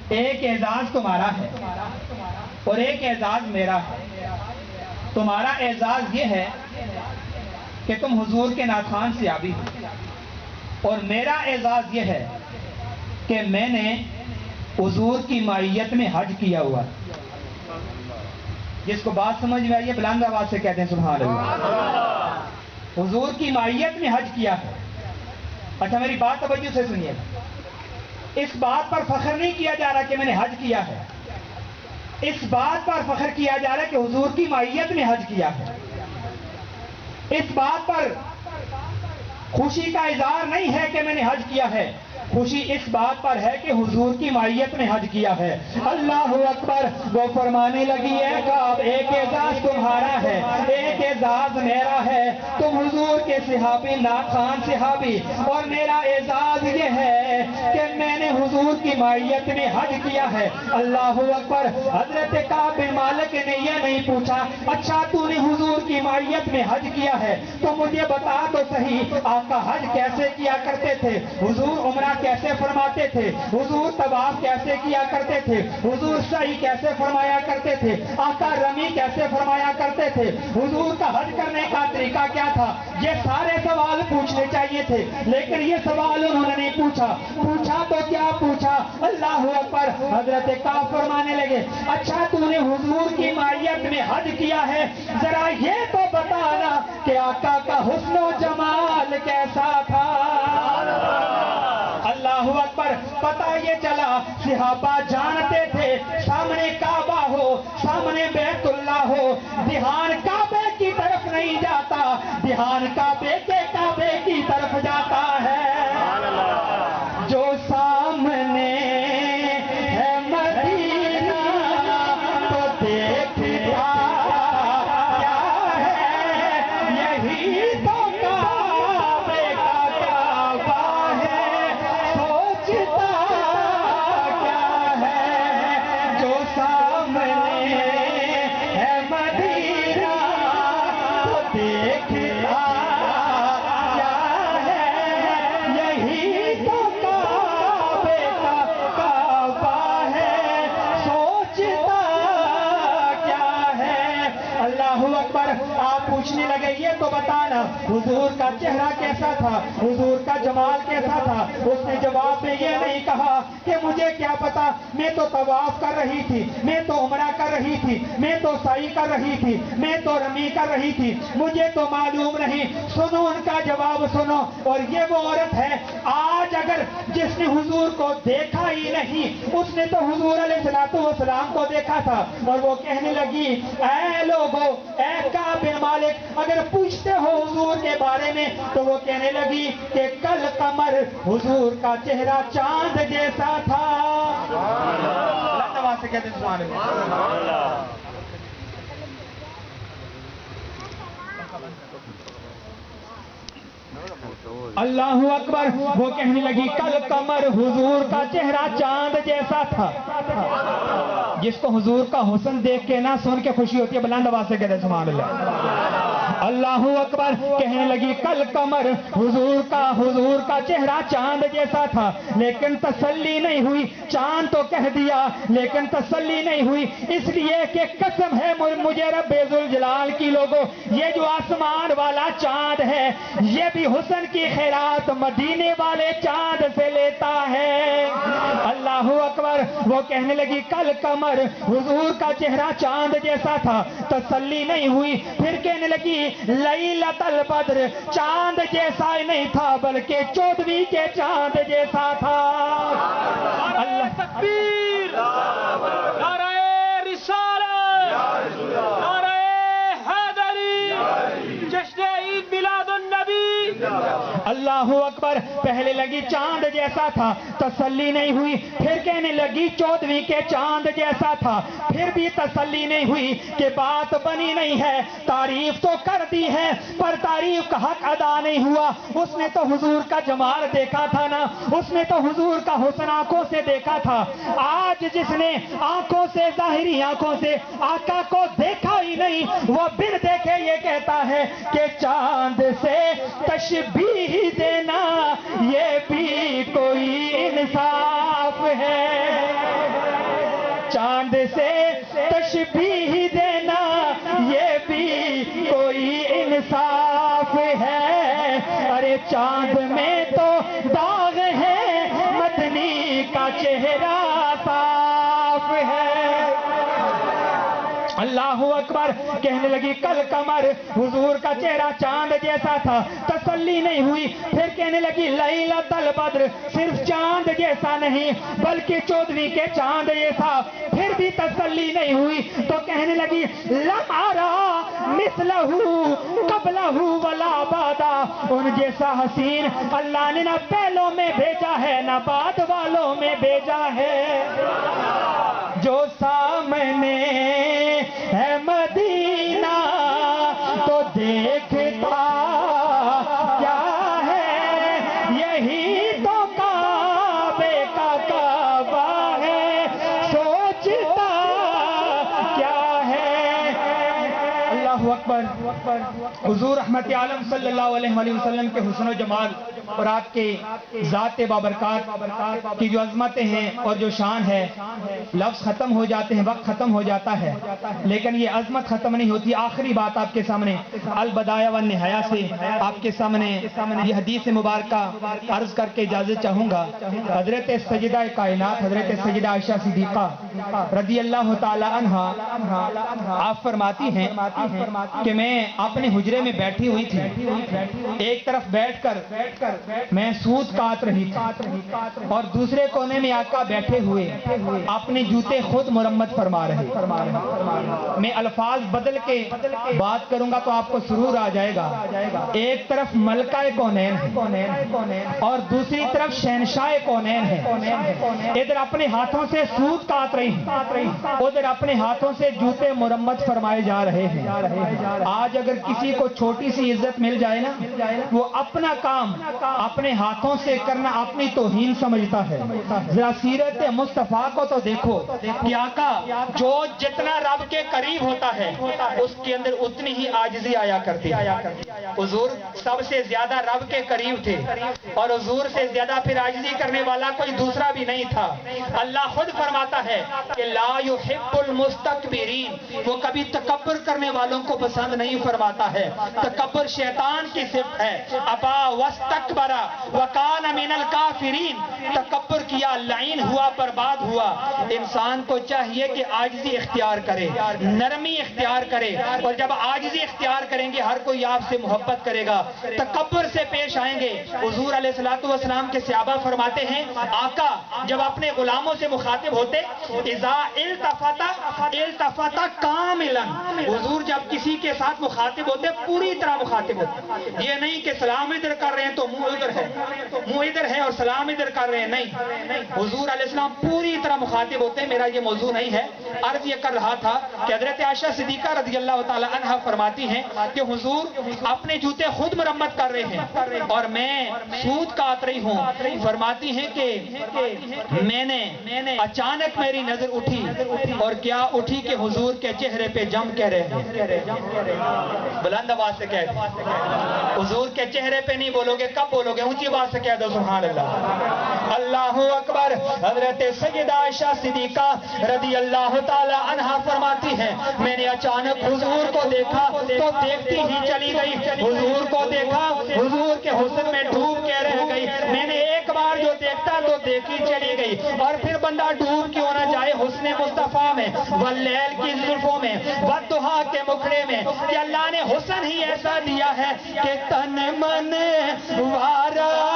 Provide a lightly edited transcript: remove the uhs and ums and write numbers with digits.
ایک اعزاز تمہارا ہے اور ایک اعزاز میرا ہے۔ تمہارا اعزاز یہ ہے کہ تم حضور کے ناخوان سے آبی ہو، اور میرا اعزاز یہ ہے کہ میں نے حضور کی معیت میں حج کیا ہوا۔ جس کو بات سمجھ میں آئی ہے بلند آواز سے کہتے ہیں سبحان اللہ۔ حضور کی معیت میں حج کیا ہے۔ اچھا میری بات توجہ سے سنیے، اس بات پر فخر نہیں کیا جا رہا کہ میں نے حج کیا ہے، اس بات پر فخر کیا جا رہا ہے کہ حضور کی معیت میں حج کیا ہے۔ اس بات پر خوشی کا اظہار نہیں ہے کہ میں نے حج کیا ہے، خوشی اس بات پر ہے کہ حضور کی معیت میں حج کیا ہے۔ اللہ اکبر۔ وہ فرمانے لگی ہے کعب ایک اعزاز تمہارا ہے، ایک اعزاز میرا ہے، تم حضور کے صحابی ناخوان صحابی، اور میرا اعزاز یہ ہے کہ میں نے حضور کی معیت میں حج کیا ہے۔ اللہ اکبر۔ حضرت کعب بن مالک نے یہ نہیں پوچھا اچھا تو نے حضور کی معیت میں حج کیا ہے تو مجھے بتا تو صحیح آقا حج کیسے کیا کرتے تھے، حضور عمرہ کیسے فرماتے تھے، حضور طواف کیسے کیا کرتے تھے، حضور سعی کیسے فرمایا کرتے تھے، آقا رمی کیسے فرمایا کرتے تھے، حضور کا حج کرنے کا طریقہ کیا تھا۔ یہ سارے سوال پوچھنے چاہیے تھے، لیکن یہ سوال انہوں نے نہیں پوچھا۔ پوچھا تو کیا پوچھا، اللہ اکبر۔ حضرت کعب فرمانے لگے اچھا تو نے حضور کی معیت میں حج کیا ہے، ذرا یہ تو بتانا کہ آقا کا حسن و جمال کیسا تھا۔ اللہ اکبر۔ پتہ یہ چلا صحابہ جانتے تھے سامنے کعبہ ہو، سامنے بیت اللہ ہو، دھیان کعبے کی طرف نہیں جاتا، دھیان کعبے کی طرف جاتا ہے۔ جو سامنے ہے مدینہ تو دیکھتا کیا ہے، یہی تو کعبے کا کعبہ ہے، سوچتا کیا ہے۔ جو سامنے ہے مدینہ تو دیکھتا کیا ہے، یہی تو کعبے کا کعبہ ہے، سوچتا کیا ہے۔ اللہ اکبر۔ آپ پوچھنے لگے یہ تو بتانا حضور کا چہرہ کیسا تھا، حضور کا جمال کیسا تھا۔ اس نے جواب میں یہ نہیں کہا کہ مجھے کیا پتا، میں تو طواف کر رہی تھی، میں تو عمرہ کر رہی تھی، میں تو سعی کر رہی تھی، میں تو رمی کر رہی تھی، مجھے تو معلوم نہیں۔ سنو ان کا جواب سنو۔ اور یہ وہ عورت ہے آج اگر جس نے حضور کو دیکھا ہی نہیں، اس نے تو حضور علیہ السلام کو دیکھا تھا، اور وہ کہنے لگی اے لوگو، اے کعب بن مالک اگر پوچھتے ہو حضور کے بارے میں، تو وہ کہنے لگی کہ کل قمر حضور کا چہرہ چاند جیسا تھا۔ اللہ تعالیٰ سے کہتے ہیں سبحان اللہ۔ اللہ اکبر۔ وہ کہنے لگی کل قمر حضور کا چہرہ چاند جیسا تھا۔ جس کو حضور کا حسن دیکھ کے نہ سن کے خوشی ہوتی ہے بلند آواز سے کہتے ہیں سبحان اللہ۔ اللہ اکبر۔ کہنے لگی کل قمر حضور کا چہرہ چاند جیسا تھا، لیکن تسلی نہیں ہوئی۔ چاند تو کہہ دیا لیکن تسلی نہیں ہوئی، اس لیے کہ قسم ہے مجھے رب ذوالجلال کی لوگوں، یہ جو آسمان والا چاند ہے یہ بھی حسن کی خیرات مدینے والے چاند سے لیتا ہے۔ اللہ اکبر۔ وہ کہنے لگی کل قمر حضور کا چہرہ چاند جیسا تھا، تسلی نہیں ہوئی۔ پھر کہنے لگی لیلۃ البدر چاند جیسا ہی نہیں تھا بلکہ 14ویں کے چاند جیسا تھا۔ اللہ تکبیر، نعرہ رسالت، نعرہ حیدری، جشن عید میلاد النبی۔ اللہ اکبر۔ پہلے لگی چاند جیسا تھا، تسلی نہیں ہوئی۔ پھر کہنے لگی 14ویں کے چاند جیسا تھا، پھر بھی تسلی نہیں ہوئی کہ بات بنی نہیں ہے۔ تعریف تو کر دی ہے پر تعریف کا حق ادا نہیں ہوا۔ اس نے تو حضور کا جمال دیکھا تھا نا، اس نے تو حضور کا حسن آنکھوں سے دیکھا تھا۔ آج جس نے آنکھوں سے، ظاہری آنکھوں سے آقا کو دیکھا ہی نہیں، وہ بن دیکھے یہ کہتا ہے کہ چاند سے تشبیہ دینا یہ بھی کوئی انصاف ہے۔ چاند سے تشبیہ دینا یہ بھی کوئی انصاف ہے، ارے چاند میں تو داغ ہے، مدنی کا چہرہ صاف ہے۔ اللہ اکبر، کہنے لگی کل قمر، حضور کا چہرہ چاند جیسا تھا، تسلی نہیں ہوئی، پھر کہنے لگی لیلۃ البدر، صرف چاند جیسا نہیں بلکہ 14ویں کے چاند جیسا، پھر بھی تسلی نہیں ہوئی تو کہنے لگی لم ارا مثلہ قبلہ ولا بعدا، ان جیسا حسین اللہ نے نہ پہلوں میں بھیجا ہے نہ بعد والوں میں بھیجا ہے۔ جو سامنے ہے مدینہ تو دیکھتا کیا ہے، یہی تو کعبے کا کعبہ ہے، سوچتا کیا ہے۔ اللہ اکبر، حضور رحمت عالم صلی اللہ علیہ وآلہ وسلم کے حسن و جمال اور آپ کے ذات بابرکات کی جو عظمتیں ہیں اور جو شان ہے، لفظ ختم ہو جاتے ہیں، وقت ختم ہو جاتا ہے، لیکن یہ عظمت ختم نہیں ہوتی۔ آخری بات آپ کے سامنے البدایہ والنہایہ سے آپ کے سامنے یہ حدیث مبارکہ عرض کر کے اجازت چاہوں گا۔ حضرت سیدہ کائنات حضرت سیدہ عائشہ صدیقہ رضی اللہ تعالی عنہا آپ فرماتی ہیں کہ میں اپنے حجرے میں بیٹھی ہوئی تھی، ایک طرف بیٹھ کر میں سود کاٹ رہی تھی اور دوسرے کونے میں آقا بیٹھے ہوئے اپنے جوتے خود مرمت فرما رہے۔ میں الفاظ بدل کے بات کروں گا تو آپ کو سرور آ جائے گا۔ ایک طرف ملکہ کونین ہے اور دوسری طرف شہنشاہ کونین ہے، ادھر اپنے ہاتھوں سے سود کاٹ رہی ہیں، ادھر اپنے ہاتھوں سے جوتے مرمت فرمائے جا رہے ہیں۔ آج اگر کسی کو چھوٹی سی عزت مل جائے نا، وہ اپنا کام اپنے ہاتھوں سے کرنا اپنی توہین سمجھتا ہے۔ ذرا سیرت مصطفیٰ کو تو دیکھو کہ آقا جو جتنا رب کے قریب ہوتا ہے اس کے اندر اتنی ہی عاجزی آیا کرتی ہے۔ حضور سب سے زیادہ رب کے قریب تھے اور حضور سے زیادہ پھر عاجزی کرنے والا کوئی دوسرا بھی نہیں تھا۔ اللہ خود فرماتا ہے کہ لا يحب المستكبرین، وہ کبھی تکبر کرنے والوں کو پسند نہیں فرماتا ہے۔ تکبر شیطان کی صفت ہے۔ ابا واستکبر وکان من الکافرین، تکبر کیا، لعین ہوا، برباد ہوا۔ انسان کو چاہیے کہ عاجزی اختیار کرے، نرمی اختیار کرے، اور جب عاجزی اختیار کریں گے ہر کوئی آپ سے محبت کرے گا۔ تکبر سے پیش آئیں گے۔ حضور علیہ السلام کے صحابہ فرماتے ہیں آقا جب اپنے غلاموں سے مخاطب ہوتے اذا التفت کاملا، حضور جب کسی کے ساتھ مخاطب ہوتے پوری طرح مخاطب ہوتے، یہ نہیں کہ سلام ادھر کر رہے ہیں تو منہ ادھر ہے، منہ ادھر ہے اور سلام ادھر کر رہے ہیں، نہیں، حضور علیہ السلام پوری طرح مخاطب ہوتے ہیں۔ میرا یہ موضوع نہیں ہے، عرض یہ کر رہا تھا کہ حضرت عائشہ صدیقہ رضی اللہ تعالی عنہا فرماتی ہیں کہ حضور اپنے جوتے خود مرمت کر رہے ہیں اور میں سود کاٹ رہی ہوں۔ فرماتی ہیں کہ میں نے اچانک میری نظر اٹھی اور کیا اٹھی کہ حضور کے چہرے پہ جم کہہ رہے ہیں، بلند آواز سے کہہ رہے ہیں، حضور کے چہرے پہ نہیں بولو گے، کب بولو گے؟ اونچی آواز سے کہہ دو سبحان اللہ، اللہ اکبر۔ حضرت سیدہ عائشہ صدیقہ رضی اللہ تعالی عنہا فرماتی ہیں میں نے اچانک حضور کو دیکھا تو دیکھتی ہی چلی گئی، حضور کو دیکھا، حضور کے حسن میں ڈوب کے رہ گئی۔ میں نے ایک بار جو دیکھتا تو دیکھی چلی گئی، اور پھر بندہ ڈوب کیوں نہ جائے حسن مصطفیٰ میں، واللیل کی زلفوں میں، والضحیٰ کے مکھڑے میں، کہ اللہ نے حسن ہی ایسا دیا ہے کہ تن من وارا